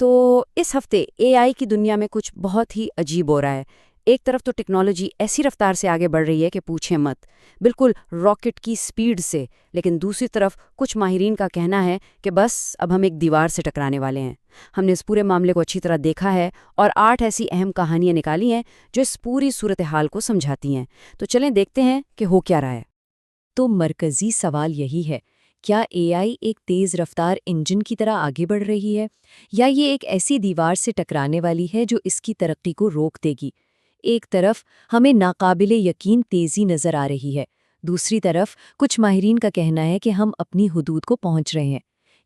تو اس ہفتے اے آئی کی دنیا میں کچھ بہت ہی عجیب ہو رہا ہے۔ ایک طرف تو ٹیکنالوجی ایسی رفتار سے آگے بڑھ رہی ہے کہ پوچھیں مت، بالکل راکٹ کی سپیڈ سے، لیکن دوسری طرف کچھ ماہرین کا کہنا ہے کہ بس اب ہم ایک دیوار سے ٹکرانے والے ہیں۔ ہم نے اس پورے معاملے کو اچھی طرح دیکھا ہے اور 8 ایسی اہم کہانیاں نکالی ہیں جو اس پوری صورتحال کو سمجھاتی ہیں۔ تو چلیں دیکھتے ہیں کہ ہو کیا رہا ہے۔ تو مرکزی سوال یہی ہے، کیا اے آئی ایک تیز رفتار انجن کی طرح آگے بڑھ رہی ہے، یا یہ ایک ایسی دیوار سے ٹکرانے والی ہے جو اس کی ترقی کو روک دے گی؟ ایک طرف ہمیں ناقابل یقین تیزی نظر آ رہی ہے، دوسری طرف کچھ ماہرین کا کہنا ہے کہ ہم اپنی حدود کو پہنچ رہے ہیں۔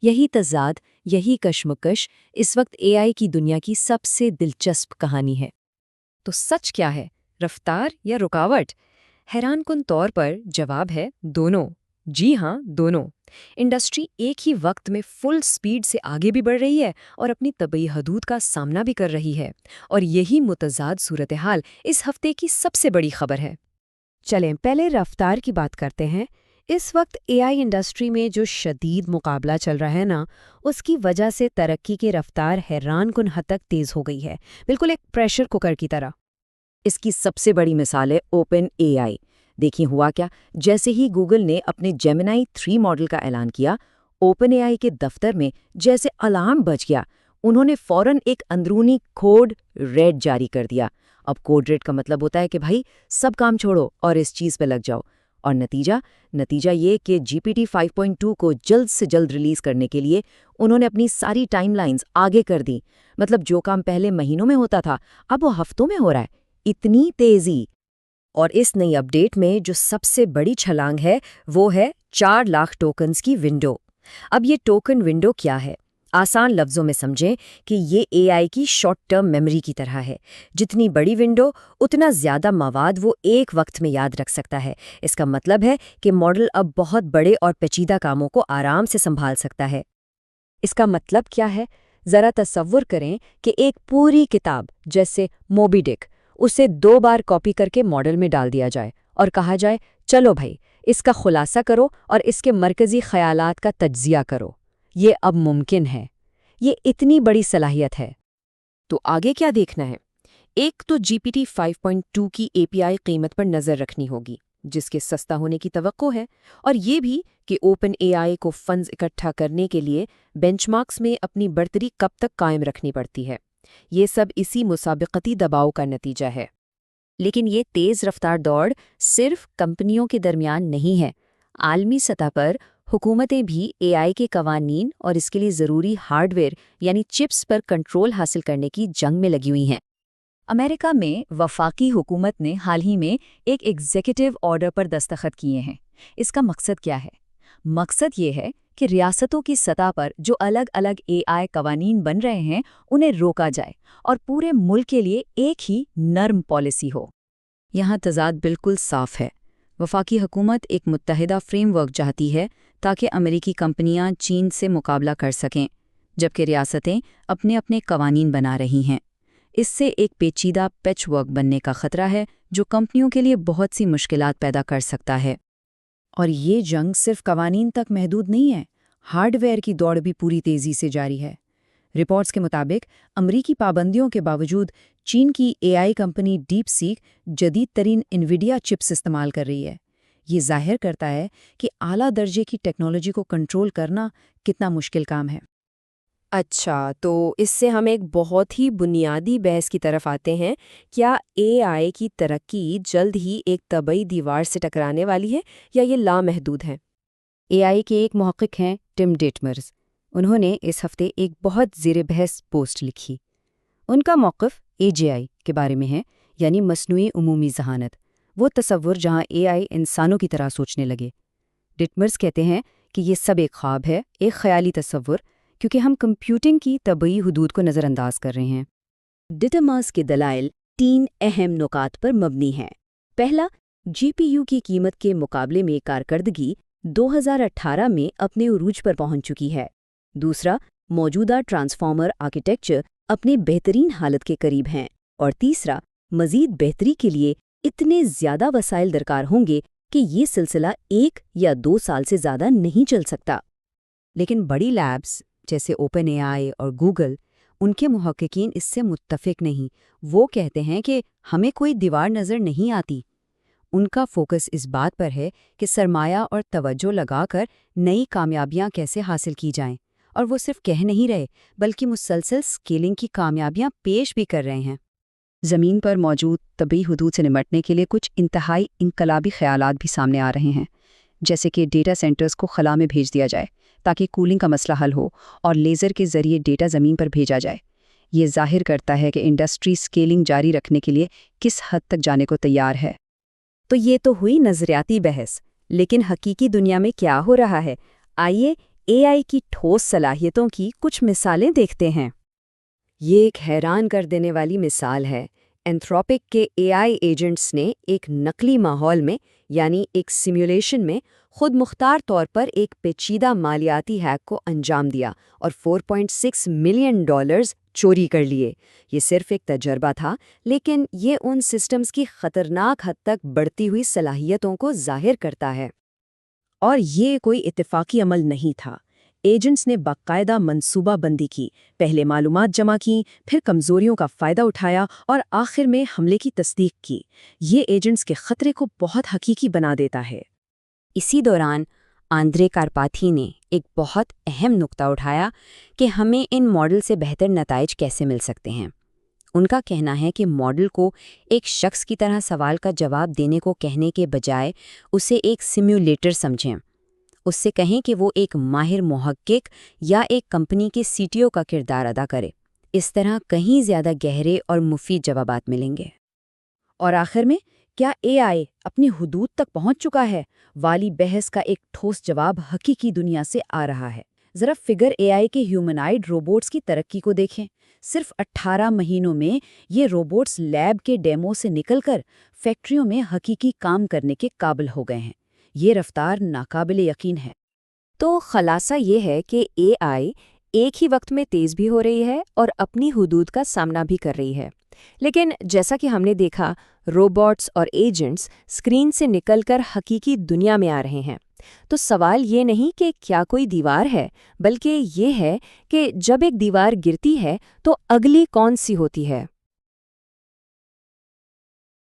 یہی تضاد، یہی کشمکش اس وقت اے آئی کی دنیا کی سب سے دلچسپ کہانی ہے۔ تو سچ کیا ہے، رفتار یا رکاوٹ؟ حیران کن طور پر جواب ہے دونوں۔ جی ہاں، دونوں۔ انڈسٹری ایک ہی وقت میں فل سپیڈ سے آگے بھی بڑھ رہی ہے اور اپنی طبعی حدود کا سامنا بھی کر رہی ہے، اور یہی متضاد صورتحال اس ہفتے کی سب سے بڑی خبر ہے۔ چلیں پہلے رفتار کی بات کرتے ہیں۔ اس وقت اے آئی انڈسٹری میں جو شدید مقابلہ چل رہا ہے نا، اس کی وجہ سے ترقی کی رفتار حیران کن حد تک تیز ہو گئی ہے، بالکل ایک پریشر کوکر کی طرح۔ اس کی سب سے بڑی مثال ہے اوپن اے آئی۔ دیکھیں ہوا کیا، جیسے ہی گوگل نے اپنے جیمنائی 3 ماڈل کا اعلان کیا، اوپن اے آئی کے دفتر میں جیسے الارم بج گیا۔ انہوں نے فوراً ایک اندرونی کوڈ ریڈ جاری کر دیا۔ اب کوڈ ریڈ کا مطلب ہوتا ہے کہ بھائی سب کام چھوڑو اور اس چیز پہ لگ جاؤ، اور نتیجہ یہ کہ جی پی ٹی 5.2 کو جلد سے جلد ریلیز کرنے کے لیے انہوں نے اپنی ساری ٹائم لائنز آگے کر دیں۔ مطلب جو کام پہلے مہینوں میں ہوتا تھا اب وہ ہفتوں میں ہو رہا ہے۔ اتنی تیزی! اور اس نئی اپڈیٹ میں جو سب سے بڑی چھلانگ ہے وہ ہے 4 لاکھ ٹوکنز کی ونڈو۔ اب یہ ٹوکن ونڈو کیا ہے؟ آسان لفظوں میں سمجھیں کہ یہ اے آئی کی شارٹ ٹرم میموری کی طرح ہے۔ جتنی بڑی ونڈو اتنا زیادہ مواد وہ ایک وقت میں یاد رکھ سکتا ہے۔ اس کا مطلب ہے کہ ماڈل اب بہت بڑے اور پیچیدہ کاموں کو آرام سے سنبھال سکتا ہے۔ اس کا مطلب کیا ہے؟ ذرا تصور کریں کہ ایک پوری کتاب جیسے موبی ڈک، اسے 2 بار کاپی کر کے ماڈل میں ڈال دیا جائے اور کہا جائے چلو بھائی اس کا خلاصہ کرو اور اس کے مرکزی خیالات کا تجزیہ کرو۔ یہ اب ممکن ہے۔ یہ اتنی بڑی صلاحیت ہے۔ تو آگے کیا دیکھنا ہے؟ ایک تو جی پی ٹی 5.2 کی اے پی آئی قیمت پر نظر رکھنی ہوگی، جس کے سستا ہونے کی توقع ہے، اور یہ بھی کہ اوپن اے آئی کو فنڈز اکٹھا کرنے کے لیے بینچ مارکس میں اپنی برتری کب تک قائم رکھنی پڑتی ہے۔ یہ سب اسی مسابقتی دباؤ کا نتیجہ ہے۔ لیکن یہ تیز رفتار دوڑ صرف کمپنیوں کے درمیان نہیں ہے۔ عالمی سطح پر حکومتیں بھی اے آئی کے قوانین اور اس کے لیے ضروری ہارڈ ویئر یعنی چپس پر کنٹرول حاصل کرنے کی جنگ میں لگی ہوئی ہیں۔ امریکہ میں وفاقی حکومت نے حال ہی میں ایک ایگزیکٹو آرڈر پر دستخط کیے ہیں۔ اس کا مقصد کیا ہے؟ مقصد یہ ہے کہ ریاستوں کی سطح پر جو الگ الگ اے آئی قوانین بن رہے ہیں انہیں روکا جائے اور پورے ملک کے لیے ایک ہی نرم پالیسی ہو۔ یہاں تضاد بالکل صاف ہے۔ وفاقی حکومت ایک متحدہ فریم ورک چاہتی ہے تاکہ امریکی کمپنیاں چین سے مقابلہ کر سکیں، جبکہ ریاستیں اپنے اپنے قوانین بنا رہی ہیں۔ اس سے ایک پیچیدہ پیچ ورک بننے کا خطرہ ہے جو کمپنیوں کے لیے بہت سی مشکلات پیدا کر سکتا ہے۔ اور یہ جنگ صرف قوانین تک محدود نہیں ہے، ہارڈ ویئر کی دوڑ بھی پوری تیزی سے جاری ہے۔ رپورٹس کے مطابق امریکی پابندیوں کے باوجود چین کی اے آئی کمپنی ڈیپ سیک جدید ترین انویڈیا چپس استعمال کر رہی ہے۔ یہ ظاہر کرتا ہے کہ اعلیٰ درجے کی ٹیکنالوجی کو کنٹرول کرنا کتنا مشکل کام ہے۔ اچھا، تو اس سے ہم ایک بہت ہی بنیادی بحث کی طرف آتے ہیں۔ کیا اے آئی کی ترقی جلد ہی ایک طبعی دیوار سے ٹکرانے والی ہے یا یہ لامحدود ہے؟ اے آئی کے ایک محقق ہیں ٹم ڈیٹمرز۔ انہوں نے اس ہفتے ایک بہت زیر بحث پوسٹ لکھی۔ ان کا موقف اے جے آئی کے بارے میں ہے، یعنی مصنوعی عمومی ذہانت، وہ تصور جہاں اے آئی انسانوں کی طرح سوچنے لگے۔ ڈیٹمرز کہتے ہیں کہ یہ سب ایک خواب ہے، ایک خیالی تصور، کیونکہ ہم کمپیوٹنگ کی طبعی حدود کو نظر انداز کر رہے ہیں۔ ڈیٹمرز کے دلائل 3 اہم نکات پر مبنی ہیں۔ پہلا، جی پی یو کی قیمت کے مقابلے میں کارکردگی 2018 میں اپنے عروج پر پہنچ چکی ہے۔ دوسرا، موجودہ ٹرانسفارمر آرکیٹیکچر اپنے بہترین حالت کے قریب ہیں۔ اور تیسرا، مزید بہتری کے لیے اتنے زیادہ وسائل درکار ہوں گے کہ یہ سلسلہ 1 یا 2 سال سے زیادہ نہیں چل سکتا۔ لیکن بڑی لیبز جیسے اوپن اے آئی اور گوگل، ان کے محققین اس سے متفق نہیں، وہ کہتے ہیں کہ ہمیں کوئی دیوار نظر نہیں آتی۔ ان کا فوکس اس بات پر ہے کہ سرمایہ اور توجہ لگا کر نئی کامیابیاں کیسے حاصل کی جائیں، اور وہ صرف کہہ نہیں رہے بلکہ مسلسل سکیلنگ کی کامیابیاں پیش بھی کر رہے ہیں۔ زمین پر موجود طبعی حدود سے نمٹنے کے لیے کچھ انتہائی انقلابی خیالات بھی سامنے آ رہے ہیں، جیسے کہ ڈیٹا سینٹرز کو خلا میں بھیج دیا جائے تاکہ کولنگ کا مسئلہ حل ہو، اور لیزر کے ذریعے ڈیٹا زمین پر بھیجا جائے۔ یہ ظاہر کرتا ہے کہ انڈسٹری سکیلنگ جاری رکھنے کے لیے کس حد تک جانے کو تیار ہے۔ تو یہ تو ہوئی نظریاتی بحث، لیکن حقیقی دنیا میں کیا ہو رہا ہے؟ آئیے اے آئی کی ٹھوس صلاحیتوں کی کچھ مثالیں دیکھتے ہیں۔ یہ ایک حیران کر دینے والی مثال ہے۔ اینتھروپک کے اے آئی ایجنٹس نے ایک نقلی ماحول میں، یعنی ایک سیمولیشن میں، خود مختار طور پر ایک پیچیدہ مالیاتی ہیک کو انجام دیا اور $4.6 ملین چوری کر لیے۔ یہ صرف ایک تجربہ تھا، لیکن یہ ان سسٹمز کی خطرناک حد تک بڑھتی ہوئی صلاحیتوں کو ظاہر کرتا ہے۔ اور یہ کوئی اتفاقی عمل نہیں تھا۔ ایجنٹس نے باقاعدہ منصوبہ بندی کی، پہلے معلومات جمع کی، پھر کمزوریوں کا فائدہ اٹھایا اور آخر میں حملے کی تصدیق کی۔ یہ ایجنٹس کے خطرے کو بہت حقیقی بنا دیتا ہے۔ اسی دوران آندرے کارپاتھی نے ایک بہت اہم نقطہ اٹھایا کہ ہمیں ان ماڈل سے بہتر نتائج کیسے مل سکتے ہیں۔ ان کا کہنا ہے کہ ماڈل کو ایک شخص کی طرح سوال کا جواب دینے کو کہنے کے بجائے اسے ایک سیمولیٹر سمجھیں۔ اس سے کہیں کہ وہ ایک ماہر محقق یا ایک کمپنی کے سی ٹی او کا کردار ادا کرے۔ اس طرح کہیں زیادہ گہرے اور مفید جوابات ملیں گے۔ اور آخر میں، کیا اے آئی اپنی حدود تک پہنچ چکا ہے والی بحث کا ایک ٹھوس جواب حقیقی دنیا سے آ رہا ہے۔ ذرا فگر اے آئی کے ہیومنائڈ روبوٹس کی ترقی کو دیکھیں۔ صرف 18 مہینوں میں یہ روبوٹس لیب کے ڈیمو سے نکل کر فیکٹریوں میں حقیقی کام کرنے کے قابل ہو گئے ہیں۔ یہ رفتار ناقابل یقین ہے۔ تو خلاصہ یہ ہے کہ اے آئی ایک ہی وقت میں تیز بھی ہو رہی ہے اور اپنی حدود کا سامنا بھی کر رہی ہے۔ لیکن جیسا کہ ہم نے دیکھا، روبوٹس اور ایجنٹس اسکرین سے نکل کر حقیقی دنیا میں آ رہے ہیں۔ تو سوال یہ نہیں کہ کیا کوئی دیوار ہے، بلکہ یہ ہے کہ جب ایک دیوار گرتی ہے تو اگلی کون سی ہوتی ہے۔